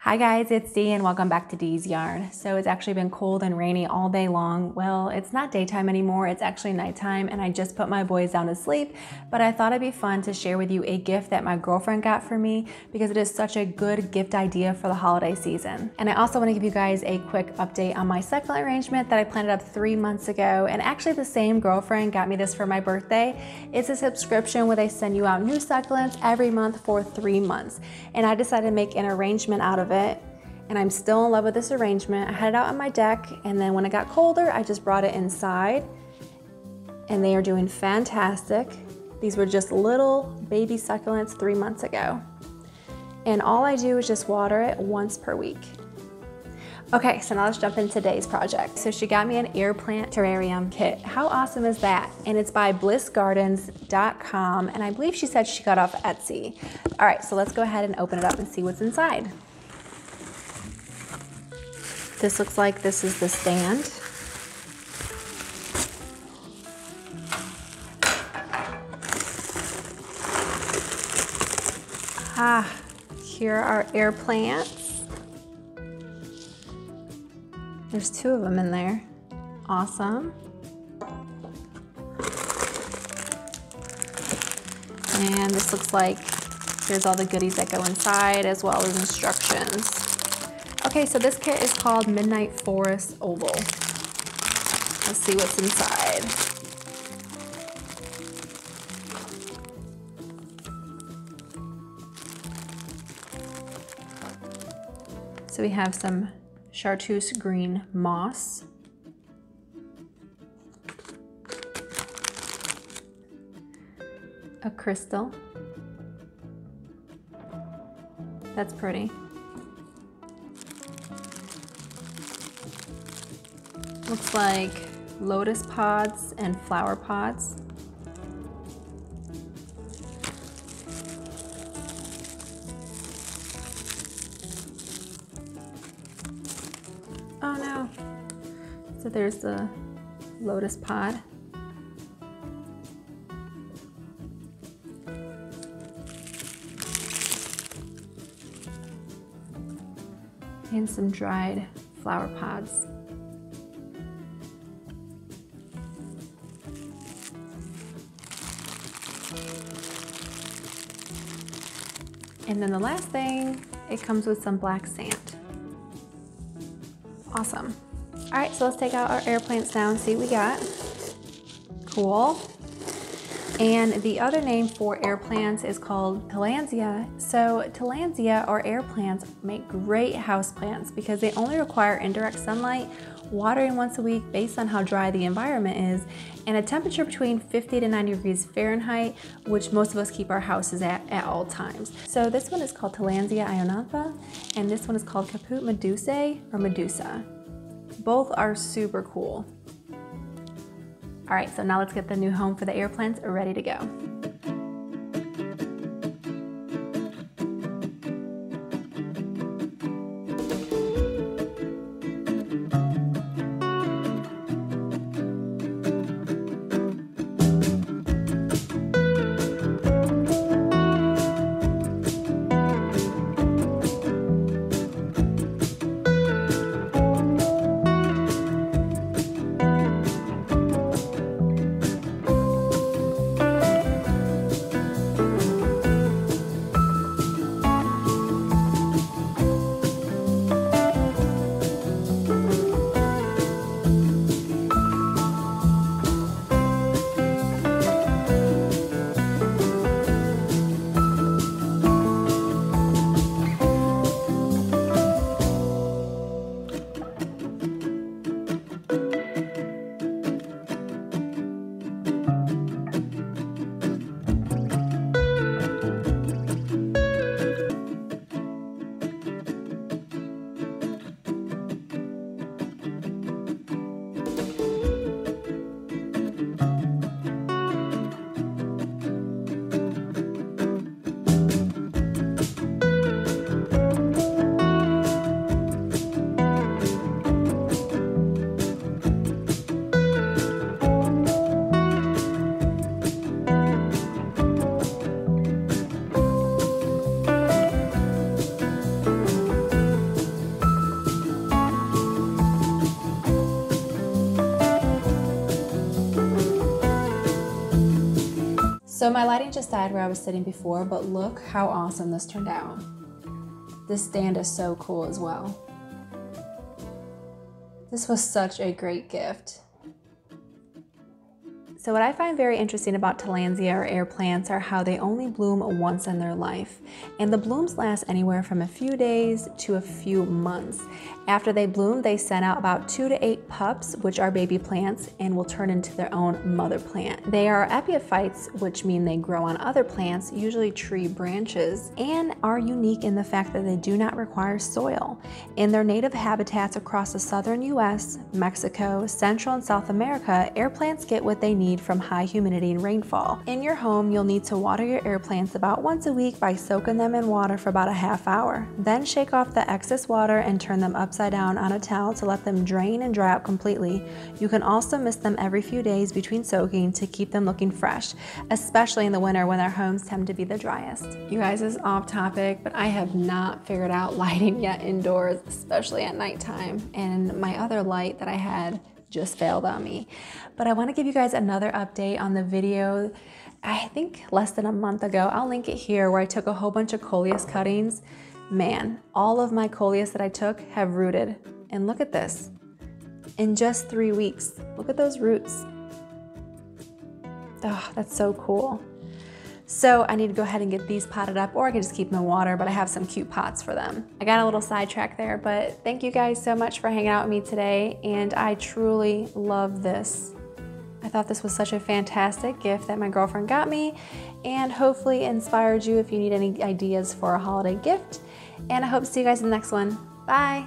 Hi guys, it's Dee and welcome back to Dee's Yard. So it's actually been cold and rainy all day long. Well, it's not daytime anymore, it's actually nighttime, and I just put my boys down to sleep, but I thought it'd be fun to share with you a gift that my girlfriend got for me because it is such a good gift idea for the holiday season. And I also want to give you guys a quick update on my succulent arrangement that I planted up 3 months ago, and actually the same girlfriend got me this for my birthday. It's a subscription where they send you out new succulents every month for 3 months, and I decided to make an arrangement out of it. And I'm still in love with this arrangement. I had it out on my deck, and then when it got colder, I just brought it inside, and they are doing fantastic. These were just little baby succulents 3 months ago. And all I do is just water it once per week. Okay, so now let's jump into today's project. So she got me an Air Plant Terrarium Kit. How awesome is that? And it's by blissgardens.com, and I believe she said she got off Etsy. All right, so let's go ahead and open it up and see what's inside. This looks like this is the stand. Here are air plants. There's 2 of them in there. Awesome. And this looks like here's all the goodies that go inside as well as instructions. Okay, so this kit is called Midnight Forest Oval. Let's see what's inside. So we have some chartreuse green moss. A crystal. That's pretty. Looks like lotus pods and flower pods. Oh no. So there's the lotus pod. And some dried flower pods. And then the last thing, it comes with some black sand. Awesome. All right, so let's take out our air plants now and see what we got. Cool. And the other name for air plants is called Tillandsia. So Tillandsia or air plants make great house plants because they only require indirect sunlight, watering once a week based on how dry the environment is, and a temperature between 50 to 90 degrees Fahrenheit, which most of us keep our houses at all times. So this one is called Tillandsia Ionantha, and this one is called Caput Medusae or Medusa. Both are super cool. All right, so now let's get the new home for the air plants ready to go. So my lighting just died where I was sitting before, but look how awesome this turned out. This stand is so cool as well. This was such a great gift. So what I find very interesting about Tillandsia or air plants are how they only bloom once in their life. And the blooms last anywhere from a few days to a few months. After they bloom, they send out about 2 to 8 pups, which are baby plants, and will turn into their own mother plant. They are epiphytes, which mean they grow on other plants, usually tree branches, and are unique in the fact that they do not require soil. In their native habitats across the southern US, Mexico, Central and South America, air plants get what they need from high humidity and rainfall. In your home, you'll need to water your air plants about once a week by soaking them in water for about a half hour. Then shake off the excess water and turn them upside down on a towel to let them drain and dry out completely. You can also mist them every few days between soaking to keep them looking fresh, especially in the winter when our homes tend to be the driest. You guys, this is off topic, but I have not figured out lighting yet indoors, especially at nighttime. And my other light that I had just failed on me. But I want to give you guys another update on the video, I think less than a month ago. I'll link it here, where I took a whole bunch of Coleus cuttings. Man, all of my Coleus that I took have rooted. And look at this. In just 3 weeks. Look at those roots. Oh, that's so cool. So I need to go ahead and get these potted up, or I can just keep them in water, but I have some cute pots for them. I got a little sidetrack there, but thank you guys so much for hanging out with me today, and I truly love this. I thought this was such a fantastic gift that my girlfriend got me, and hopefully inspired you if you need any ideas for a holiday gift. And I hope to see you guys in the next one. Bye.